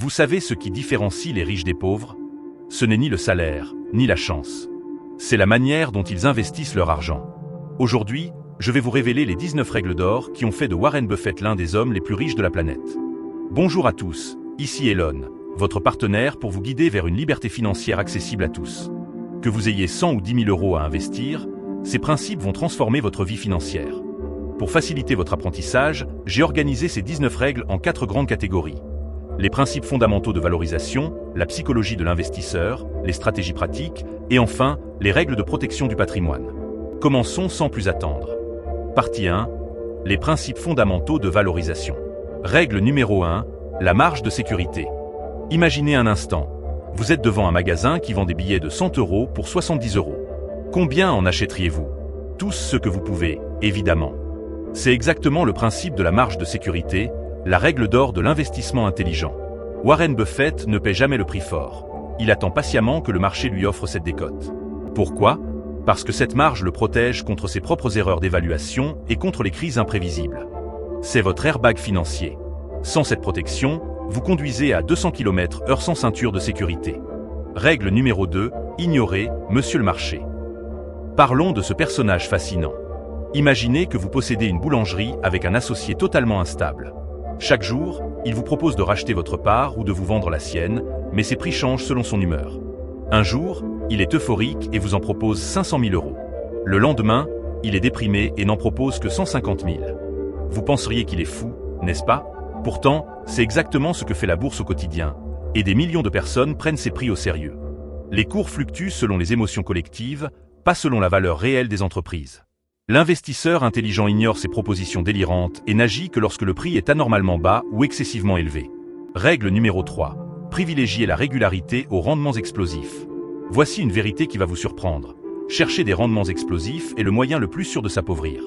Vous savez ce qui différencie les riches des pauvres? Ce n'est ni le salaire, ni la chance. C'est la manière dont ils investissent leur argent. Aujourd'hui, je vais vous révéler les 19 règles d'or qui ont fait de Warren Buffett l'un des hommes les plus riches de la planète. Bonjour à tous, ici Elon, votre partenaire pour vous guider vers une liberté financière accessible à tous. Que vous ayez 100 ou 10 000 euros à investir, ces principes vont transformer votre vie financière. Pour faciliter votre apprentissage, j'ai organisé ces 19 règles en 4 grandes catégories. Les principes fondamentaux de valorisation, la psychologie de l'investisseur, les stratégies pratiques, et enfin, les règles de protection du patrimoine. Commençons sans plus attendre. Partie 1. Les principes fondamentaux de valorisation. Règle numéro 1. La marge de sécurité. Imaginez un instant. Vous êtes devant un magasin qui vend des billets de 100 euros pour 70 euros. Combien en achèteriez-vous? Tous ceux que vous pouvez, évidemment. C'est exactement le principe de la marge de sécurité, la règle d'or de l'investissement intelligent. Warren Buffett ne paie jamais le prix fort. Il attend patiemment que le marché lui offre cette décote. Pourquoi? Parce que cette marge le protège contre ses propres erreurs d'évaluation et contre les crises imprévisibles. C'est votre airbag financier. Sans cette protection, vous conduisez à 200 km/h sans ceinture de sécurité. Règle numéro 2, ignorez Monsieur le marché. Parlons de ce personnage fascinant. Imaginez que vous possédez une boulangerie avec un associé totalement instable. Chaque jour, il vous propose de racheter votre part ou de vous vendre la sienne, mais ses prix changent selon son humeur. Un jour, il est euphorique et vous en propose 500 000 euros. Le lendemain, il est déprimé et n'en propose que 150 000. Vous penseriez qu'il est fou, n'est-ce pas? Pourtant, c'est exactement ce que fait la bourse au quotidien, et des millions de personnes prennent ces prix au sérieux. Les cours fluctuent selon les émotions collectives, pas selon la valeur réelle des entreprises. L'investisseur intelligent ignore ces propositions délirantes et n'agit que lorsque le prix est anormalement bas ou excessivement élevé. Règle numéro 3. Privilégiez la régularité aux rendements explosifs. Voici une vérité qui va vous surprendre. Chercher des rendements explosifs est le moyen le plus sûr de s'appauvrir.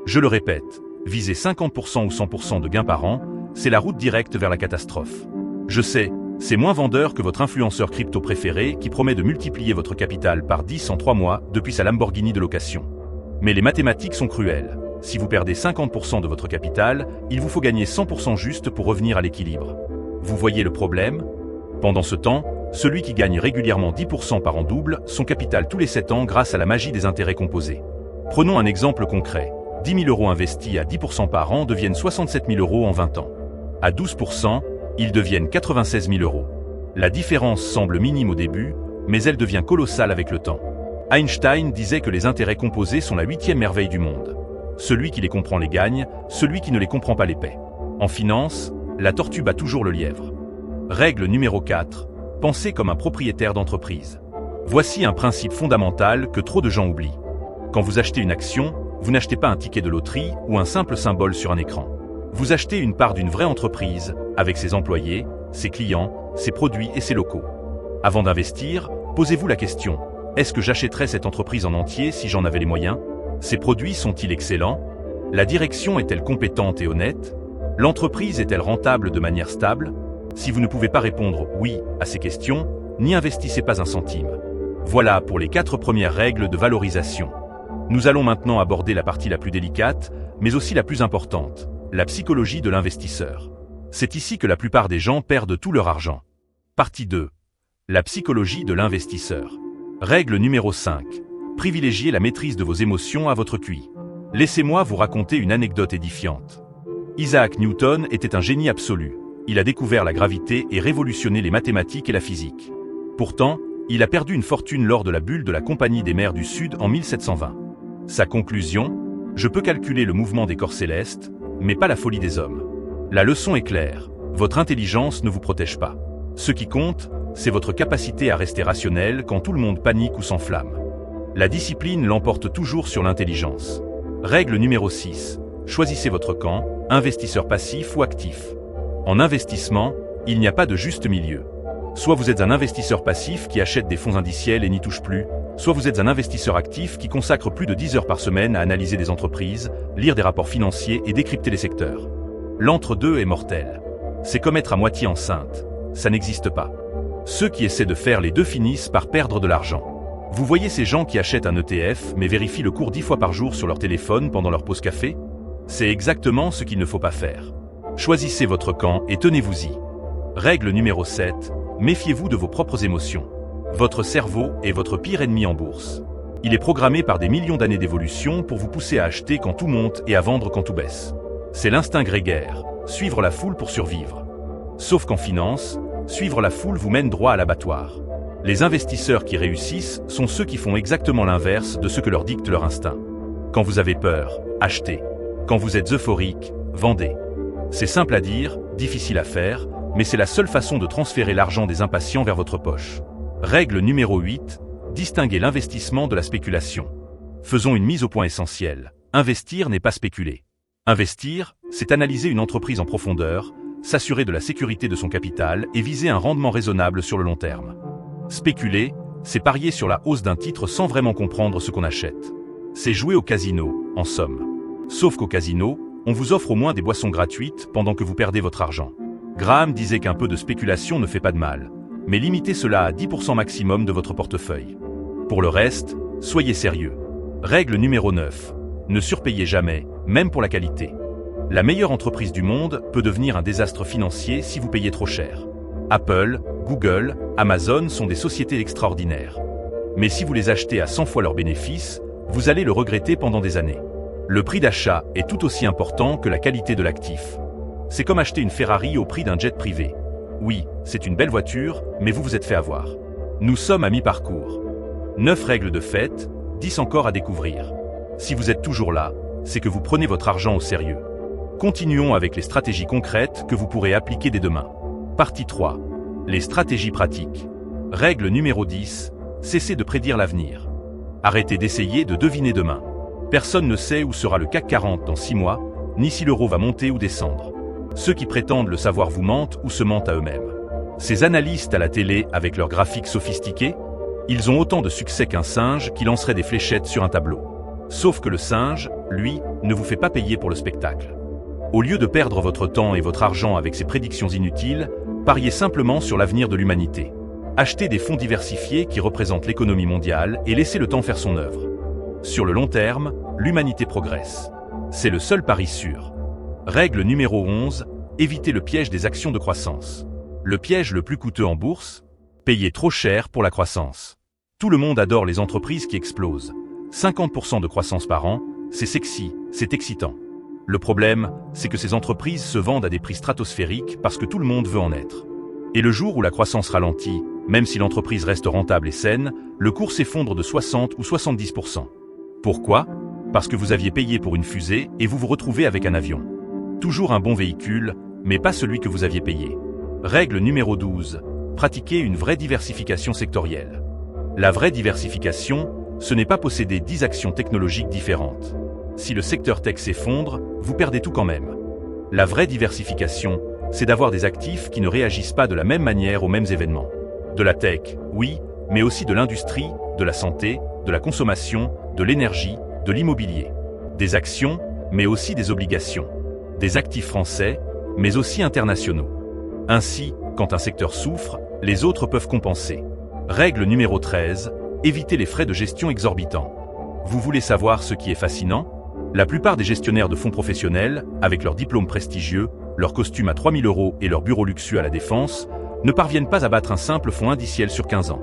Je le répète, viser 50% ou 100% de gains par an, c'est la route directe vers la catastrophe. Je sais, c'est moins vendeur que votre influenceur crypto préféré qui promet de multiplier votre capital par 10 en 3 mois depuis sa Lamborghini de location. Mais les mathématiques sont cruelles. Si vous perdez 50% de votre capital, il vous faut gagner 100% juste pour revenir à l'équilibre. Vous voyez le problème? Pendant ce temps, celui qui gagne régulièrement 10% par an double son capital tous les 7 ans grâce à la magie des intérêts composés. Prenons un exemple concret. 10 000 euros investis à 10% par an deviennent 67 000 euros en 20 ans. À 12%, ils deviennent 96 000 euros. La différence semble minime au début, mais elle devient colossale avec le temps. Einstein disait que les intérêts composés sont la 8e merveille du monde. Celui qui les comprend les gagne, celui qui ne les comprend pas les paie. En finance, la tortue bat toujours le lièvre. Règle numéro 4. Pensez comme un propriétaire d'entreprise. Voici un principe fondamental que trop de gens oublient. Quand vous achetez une action, vous n'achetez pas un ticket de loterie ou un simple symbole sur un écran. Vous achetez une part d'une vraie entreprise, avec ses employés, ses clients, ses produits et ses locaux. Avant d'investir, posez-vous la question. Est-ce que j'achèterais cette entreprise en entier si j'en avais les moyens? Ses produits sont-ils excellents? La direction est-elle compétente et honnête? L'entreprise est-elle rentable de manière stable? Si vous ne pouvez pas répondre « oui » à ces questions, n'y investissez pas un centime. Voilà pour les 4 premières règles de valorisation. Nous allons maintenant aborder la partie la plus délicate, mais aussi la plus importante, la psychologie de l'investisseur. C'est ici que la plupart des gens perdent tout leur argent. Partie 2. La psychologie de l'investisseur. Règle numéro 5. Privilégiez la maîtrise de vos émotions à votre QI. Laissez-moi vous raconter une anecdote édifiante. Isaac Newton était un génie absolu. Il a découvert la gravité et révolutionné les mathématiques et la physique. Pourtant, il a perdu une fortune lors de la bulle de la Compagnie des mers du Sud en 1720. Sa conclusion? Je peux calculer le mouvement des corps célestes, mais pas la folie des hommes. La leçon est claire. Votre intelligence ne vous protège pas. Ce qui compte, c'est votre capacité à rester rationnel quand tout le monde panique ou s'enflamme. La discipline l'emporte toujours sur l'intelligence. Règle numéro 6. Choisissez votre camp, investisseur passif ou actif. En investissement, il n'y a pas de juste milieu. Soit vous êtes un investisseur passif qui achète des fonds indiciels et n'y touche plus, soit vous êtes un investisseur actif qui consacre plus de 10 heures par semaine à analyser des entreprises, lire des rapports financiers et décrypter les secteurs. L'entre-deux est mortel. C'est comme être à moitié enceinte. Ça n'existe pas. Ceux qui essaient de faire les deux finissent par perdre de l'argent. Vous voyez ces gens qui achètent un ETF mais vérifient le cours 10 fois par jour sur leur téléphone pendant leur pause café? C'est exactement ce qu'il ne faut pas faire. Choisissez votre camp et tenez-vous-y. Règle numéro 7. Méfiez-vous de vos propres émotions. Votre cerveau est votre pire ennemi en bourse. Il est programmé par des millions d'années d'évolution pour vous pousser à acheter quand tout monte et à vendre quand tout baisse. C'est l'instinct grégaire, suivre la foule pour survivre. Sauf qu'en finance, suivre la foule vous mène droit à l'abattoir. Les investisseurs qui réussissent sont ceux qui font exactement l'inverse de ce que leur dicte leur instinct. Quand vous avez peur, achetez. Quand vous êtes euphorique, vendez. C'est simple à dire, difficile à faire, mais c'est la seule façon de transférer l'argent des impatients vers votre poche. Règle numéro 8. Distinguer l'investissement de la spéculation. Faisons une mise au point essentielle. Investir n'est pas spéculer. Investir, c'est analyser une entreprise en profondeur, s'assurer de la sécurité de son capital et viser un rendement raisonnable sur le long terme. Spéculer, c'est parier sur la hausse d'un titre sans vraiment comprendre ce qu'on achète. C'est jouer au casino, en somme. Sauf qu'au casino, on vous offre au moins des boissons gratuites pendant que vous perdez votre argent. Graham disait qu'un peu de spéculation ne fait pas de mal, mais limitez cela à 10% maximum de votre portefeuille. Pour le reste, soyez sérieux. Règle numéro 9. Ne surpayez jamais, même pour la qualité. La meilleure entreprise du monde peut devenir un désastre financier si vous payez trop cher. Apple, Google, Amazon sont des sociétés extraordinaires. Mais si vous les achetez à 100 fois leurs bénéfices, vous allez le regretter pendant des années. Le prix d'achat est tout aussi important que la qualité de l'actif. C'est comme acheter une Ferrari au prix d'un jet privé. Oui, c'est une belle voiture, mais vous vous êtes fait avoir. Nous sommes à mi-parcours. 9 règles de fête, 10 encore à découvrir. Si vous êtes toujours là, c'est que vous prenez votre argent au sérieux. Continuons avec les stratégies concrètes que vous pourrez appliquer dès demain. Partie 3. Les stratégies pratiques. Règle numéro 10. Cessez de prédire l'avenir. Arrêtez d'essayer de deviner demain. Personne ne sait où sera le CAC 40 dans 6 mois, ni si l'euro va monter ou descendre. Ceux qui prétendent le savoir vous mentent ou se mentent à eux-mêmes. Ces analystes à la télé avec leurs graphiques sophistiqués, ils ont autant de succès qu'un singe qui lancerait des fléchettes sur un tableau. Sauf que le singe, lui, ne vous fait pas payer pour le spectacle. Au lieu de perdre votre temps et votre argent avec ces prédictions inutiles, pariez simplement sur l'avenir de l'humanité. Achetez des fonds diversifiés qui représentent l'économie mondiale et laissez le temps faire son œuvre. Sur le long terme, l'humanité progresse. C'est le seul pari sûr. Règle numéro 11. Évitez le piège des actions de croissance. Le piège le plus coûteux en bourse? Payer trop cher pour la croissance. Tout le monde adore les entreprises qui explosent. 50% de croissance par an, c'est sexy, c'est excitant. Le problème, c'est que ces entreprises se vendent à des prix stratosphériques parce que tout le monde veut en être. Et le jour où la croissance ralentit, même si l'entreprise reste rentable et saine, le cours s'effondre de 60 ou 70%. Pourquoi? Parce que vous aviez payé pour une fusée et vous vous retrouvez avec un avion. Toujours un bon véhicule, mais pas celui que vous aviez payé. Règle numéro 12. Pratiquez une vraie diversification sectorielle. La vraie diversification, ce n'est pas posséder 10 actions technologiques différentes. Si le secteur tech s'effondre, vous perdez tout quand même. La vraie diversification, c'est d'avoir des actifs qui ne réagissent pas de la même manière aux mêmes événements. De la tech, oui, mais aussi de l'industrie, de la santé, de la consommation, de l'énergie, de l'immobilier. Des actions, mais aussi des obligations. Des actifs français, mais aussi internationaux. Ainsi, quand un secteur souffre, les autres peuvent compenser. Règle numéro 13. Évitez les frais de gestion exorbitants. Vous voulez savoir ce qui est fascinant? La plupart des gestionnaires de fonds professionnels, avec leurs diplômes prestigieux, leurs costumes à 3000 € et leurs bureaux luxueux à la Défense, ne parviennent pas à battre un simple fonds indiciel sur 15 ans.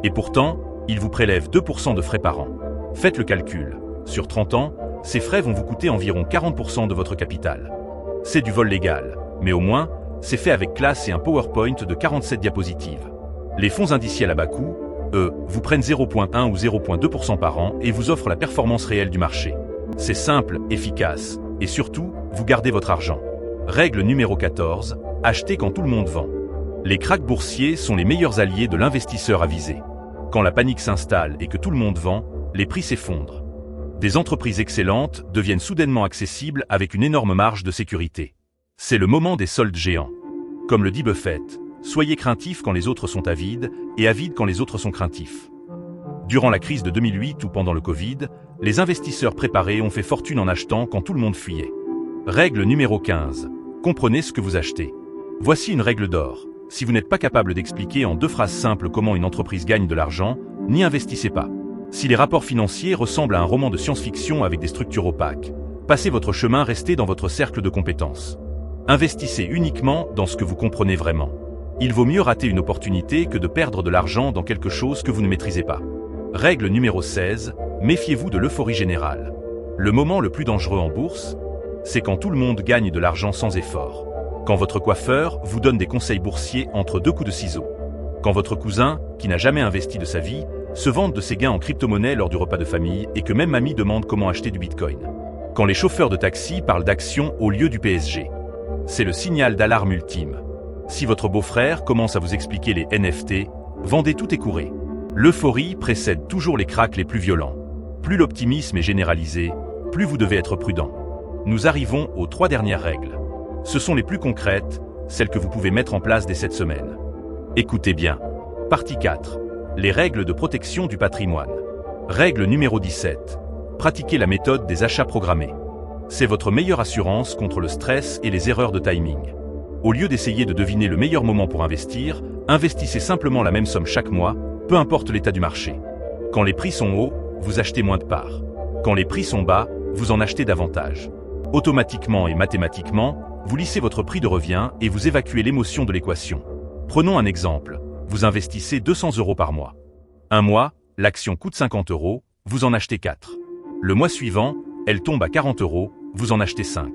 Et pourtant, ils vous prélèvent 2% de frais par an. Faites le calcul. Sur 30 ans, ces frais vont vous coûter environ 40% de votre capital. C'est du vol légal, mais au moins, c'est fait avec classe et un PowerPoint de 47 diapositives. Les fonds indiciels à bas coût, eux, vous prennent 0,1 ou 0,2% par an et vous offrent la performance réelle du marché. C'est simple, efficace, et surtout, vous gardez votre argent. Règle numéro 14, achetez quand tout le monde vend. Les krachs boursiers sont les meilleurs alliés de l'investisseur avisé. Quand la panique s'installe et que tout le monde vend, les prix s'effondrent. Des entreprises excellentes deviennent soudainement accessibles avec une énorme marge de sécurité. C'est le moment des soldes géants. Comme le dit Buffett, soyez craintifs quand les autres sont avides et avides quand les autres sont craintifs. Durant la crise de 2008 ou pendant le Covid, les investisseurs préparés ont fait fortune en achetant quand tout le monde fuyait. Règle numéro 15. Comprenez ce que vous achetez. Voici une règle d'or. Si vous n'êtes pas capable d'expliquer en 2 phrases simples comment une entreprise gagne de l'argent, n'y investissez pas. Si les rapports financiers ressemblent à un roman de science-fiction avec des structures opaques, passez votre chemin, restez dans votre cercle de compétences. Investissez uniquement dans ce que vous comprenez vraiment. Il vaut mieux rater une opportunité que de perdre de l'argent dans quelque chose que vous ne maîtrisez pas. Règle numéro 16, méfiez-vous de l'euphorie générale. Le moment le plus dangereux en bourse, c'est quand tout le monde gagne de l'argent sans effort. Quand votre coiffeur vous donne des conseils boursiers entre deux coups de ciseaux. Quand votre cousin, qui n'a jamais investi de sa vie, se vante de ses gains en crypto-monnaie lors du repas de famille et que même mamie demande comment acheter du bitcoin. Quand les chauffeurs de taxi parlent d'actions au lieu du PSG. C'est le signal d'alarme ultime. Si votre beau-frère commence à vous expliquer les NFT, vendez tout et courez. L'euphorie précède toujours les cracks les plus violents. Plus l'optimisme est généralisé, plus vous devez être prudent. Nous arrivons aux 3 dernières règles. Ce sont les plus concrètes, celles que vous pouvez mettre en place dès cette semaine. Écoutez bien. Partie 4. Les règles de protection du patrimoine. Règle numéro 17. Pratiquez la méthode des achats programmés. C'est votre meilleure assurance contre le stress et les erreurs de timing. Au lieu d'essayer de deviner le meilleur moment pour investir, investissez simplement la même somme chaque mois, peu importe l'état du marché. Quand les prix sont hauts, vous achetez moins de parts. Quand les prix sont bas, vous en achetez davantage. Automatiquement et mathématiquement, vous lissez votre prix de revient et vous évacuez l'émotion de l'équation. Prenons un exemple. Vous investissez 200 € par mois. Un mois, l'action coûte 50 €, vous en achetez 4. Le mois suivant, elle tombe à 40 €, vous en achetez 5.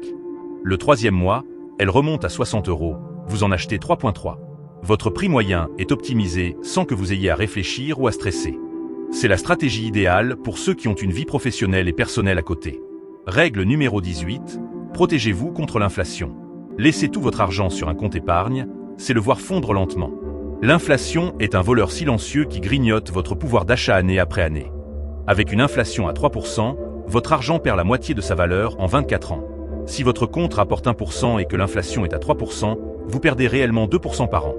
Le 3e mois, elle remonte à 60 €, vous en achetez 3,3. Votre prix moyen est optimisé sans que vous ayez à réfléchir ou à stresser. C'est la stratégie idéale pour ceux qui ont une vie professionnelle et personnelle à côté. Règle numéro 18, protégez-vous contre l'inflation. Laissez tout votre argent sur un compte épargne, c'est le voir fondre lentement. L'inflation est un voleur silencieux qui grignote votre pouvoir d'achat année après année. Avec une inflation à 3%, votre argent perd la moitié de sa valeur en 24 ans. Si votre compte rapporte 1% et que l'inflation est à 3%, vous perdez réellement 2% par an.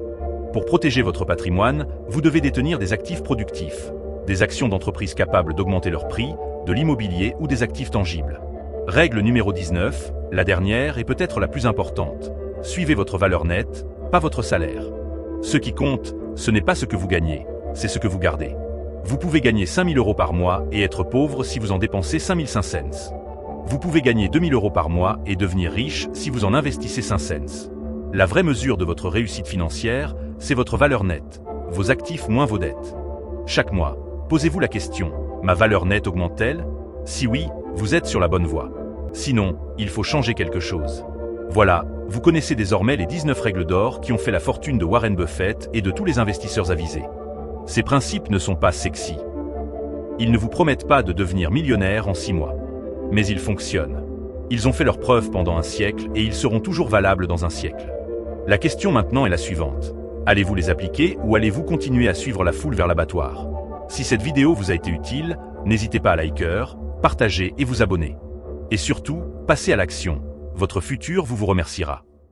Pour protéger votre patrimoine, vous devez détenir des actifs productifs, des actions d'entreprises capables d'augmenter leur prix, de l'immobilier ou des actifs tangibles. Règle numéro 19, la dernière et peut-être la plus importante. Suivez votre valeur nette, pas votre salaire. Ce qui compte, ce n'est pas ce que vous gagnez, c'est ce que vous gardez. Vous pouvez gagner 5 000 € par mois et être pauvre si vous en dépensez 5 500 cents. Vous pouvez gagner 2 000 € par mois et devenir riche si vous en investissez 5 cents. La vraie mesure de votre réussite financière, c'est votre valeur nette, vos actifs moins vos dettes. Chaque mois, posez-vous la question, ma valeur nette augmente-t-elle? Si oui, vous êtes sur la bonne voie. Sinon, il faut changer quelque chose. Voilà, vous connaissez désormais les 19 règles d'or qui ont fait la fortune de Warren Buffett et de tous les investisseurs avisés. Ces principes ne sont pas sexy. Ils ne vous promettent pas de devenir millionnaire en 6 mois. Mais ils fonctionnent. Ils ont fait leurs preuves pendant un siècle et ils seront toujours valables dans un siècle. La question maintenant est la suivante. Allez-vous les appliquer ou allez-vous continuer à suivre la foule vers l'abattoir? Si cette vidéo vous a été utile, n'hésitez pas à liker, partager et vous abonner. Et surtout, passez à l'action. Votre futur vous remerciera.